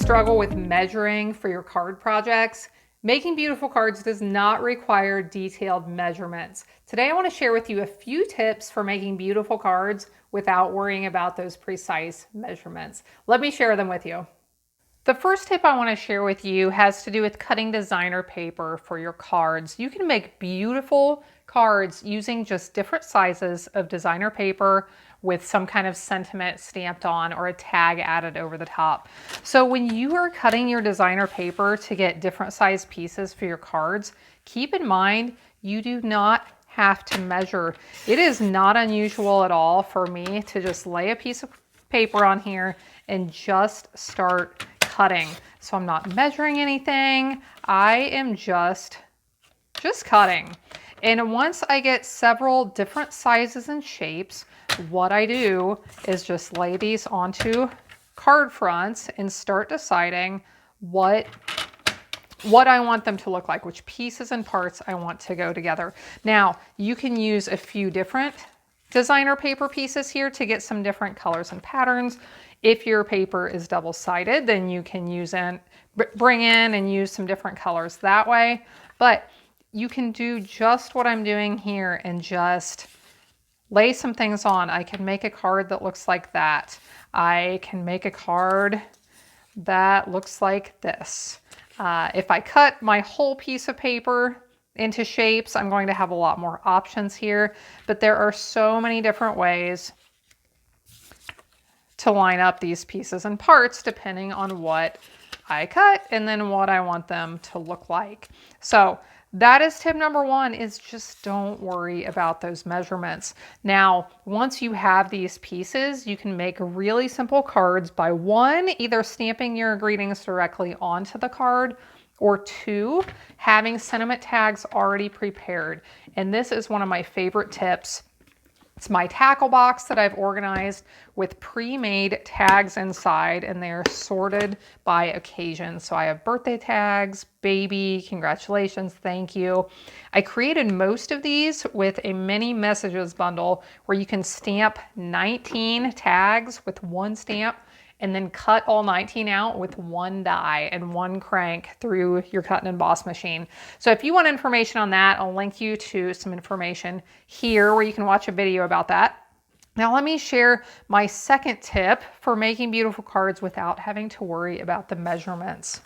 struggle with measuring for your card projects? Making beautiful cards does not require detailed measurements. Today I want to share with you a few tips for making beautiful cards without worrying about those precise measurements. Let me share them with you. The first tip I want to share with you has to do with cutting designer paper for your cards. You can make beautiful cards using just different sizes of designer paper with some kind of sentiment stamped on or a tag added over the top. So when you are cutting your designer paper to get different size pieces for your cards, keep in mind you do not have to measure. It is not unusual at all for me to just lay a piece of paper on here and just start cutting. So I'm not measuring anything. I am just cutting. And once I get several different sizes and shapes, what I do is just lay these onto card fronts and start deciding what I want them to look like, which pieces and parts I want to go together. Now, you can use a few different designer paper pieces here to get some different colors and patterns. If your paper is double-sided, then you can bring in and use some different colors that way. But you can do just what I'm doing here and just lay some things on. I can make a card that looks like that. I can make a card that looks like this. If I cut my whole piece of paper into shapes, I'm going to have a lot more options here, but there are so many different ways to line up these pieces and parts depending on what I cut and then what I want them to look like. So that is tip number one, is just don't worry about those measurements. Now, once you have these pieces, you can make really simple cards by one, either stamping your greetings directly onto the card, or two, having sentiment tags already prepared. And this is one of my favorite tips. It's my tackle box that I've organized with pre-made tags inside, and they're sorted by occasion. So I have birthday tags, baby, congratulations, thank you. I created most of these with a mini messages bundle where you can stamp 19 tags with one stamp and then cut all 19 out with one die and one crank through your cut and emboss machine. So if you want information on that, I'll link you to some information here where you can watch a video about that. Now let me share my second tip for making beautiful cards without having to worry about the measurements.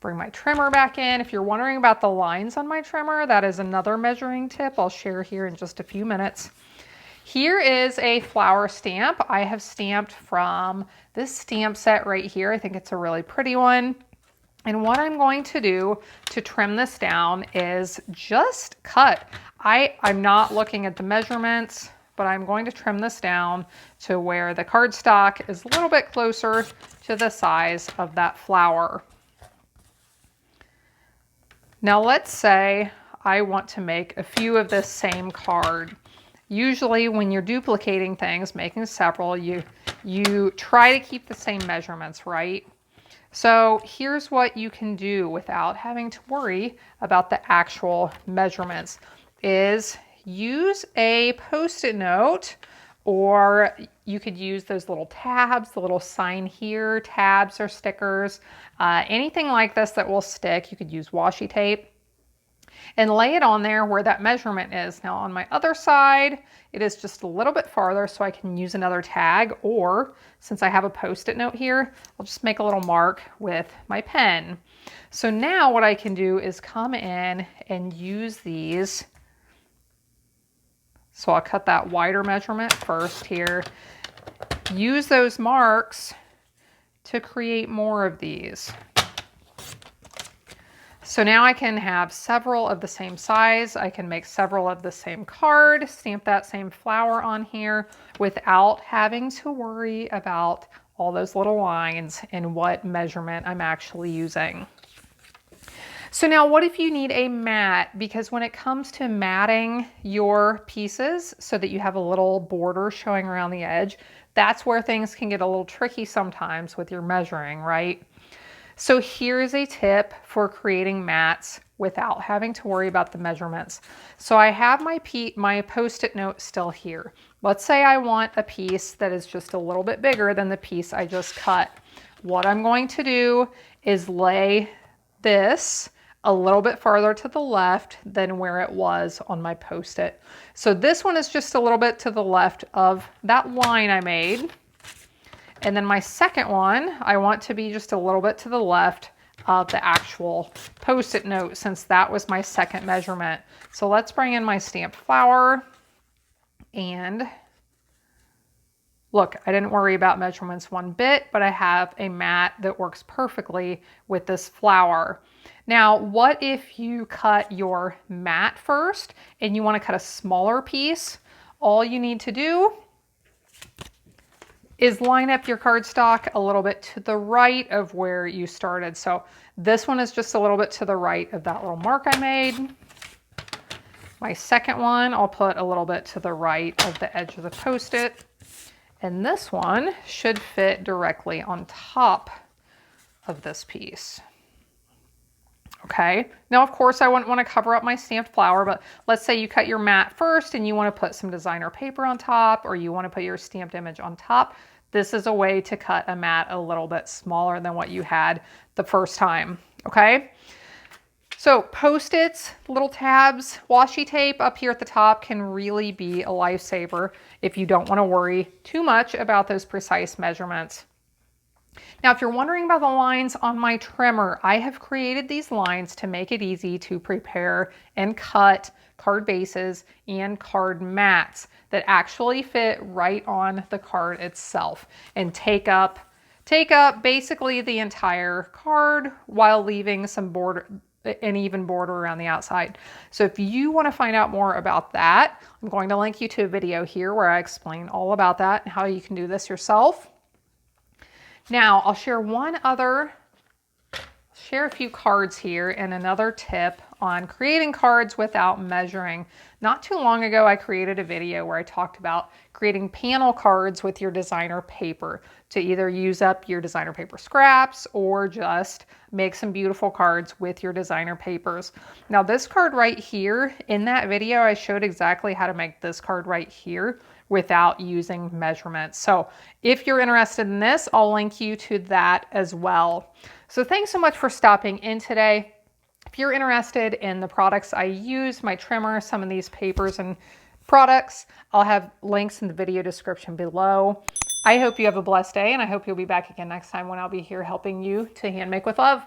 Bring my trimmer back in. If you're wondering about the lines on my trimmer, that is another measuring tip I'll share here in just a few minutes. Here is a flower stamp I have stamped from this stamp set right here. I think it's a really pretty one. And what I'm going to do to trim this down is just cut. I'm not looking at the measurements, but I'm going to trim this down to where the cardstock is a little bit closer to the size of that flower. Now let's say I want to make a few of this same card. Usually when you're duplicating things, making several, you try to keep the same measurements, right? So here's what you can do without having to worry about the actual measurements, is use a Post-it note, or you could use those little tabs, the little sign here, tabs or stickers, anything like this that will stick. You could use washi tape and lay it on there where that measurement is. Now on my other side, it is just a little bit farther, so I can use another tag, or since I have a Post-it note here, I'll just make a little mark with my pen. So now what I can do is come in and use these. So I'll cut that wider measurement first here. Use those marks to create more of these. So now I can have several of the same size. I can make several of the same card, stamp that same flower on here without having to worry about all those little lines and what measurement I'm actually using. So now what if you need a mat? Because when it comes to matting your pieces so that you have a little border showing around the edge, that's where things can get a little tricky sometimes with your measuring, right? So here's a tip for creating mats without having to worry about the measurements. So I have my Post-it note still here. Let's say I want a piece that is just a little bit bigger than the piece I just cut. what I'm going to do is lay this a little bit farther to the left than where it was on my Post-it. So this one is just a little bit to the left of that line I made. And then my second one, I want to be just a little bit to the left of the actual Post-it note, since that was my second measurement. So let's bring in my stamped flower. And look, I didn't worry about measurements one bit, but I have a mat that works perfectly with this flower. Now, what if you cut your mat first and you want to cut a smaller piece? All you need to do is line up your cardstock a little bit to the right of where you started. So this one is just a little bit to the right of that little mark I made. My second one, I'll put a little bit to the right of the edge of the Post-it. And this one should fit directly on top of this piece. Okay, now of course I wouldn't want to cover up my stamped flower, but let's say you cut your mat first and you want to put some designer paper on top, or you want to put your stamped image on top. This is a way to cut a mat a little bit smaller than what you had the first time, okay? So Post-its, little tabs, washi tape up here at the top can really be a lifesaver if you don't want to worry too much about those precise measurements. Now, if you're wondering about the lines on my trimmer, I have created these lines to make it easy to prepare and cut card bases and card mats that actually fit right on the card itself and take up basically the entire card while leaving some border, an even border around the outside. So if you want to find out more about that, I'm going to link you to a video here where I explain all about that and how you can do this yourself. Now, I'll share a few cards here and another tip on creating cards without measuring. Not too long ago, I created a video where I talked about creating panel cards with your designer paper to either use up your designer paper scraps or just make some beautiful cards with your designer papers. Now, this card right here, in that video, I showed exactly how to make this card right here without using measurements. So if you're interested in this, I'll link you to that as well. So thanks so much for stopping in today. If you're interested in the products I use, my trimmer, some of these papers and products, I'll have links in the video description below. I hope you have a blessed day, and I hope you'll be back again next time when I'll be here helping you to hand make with love.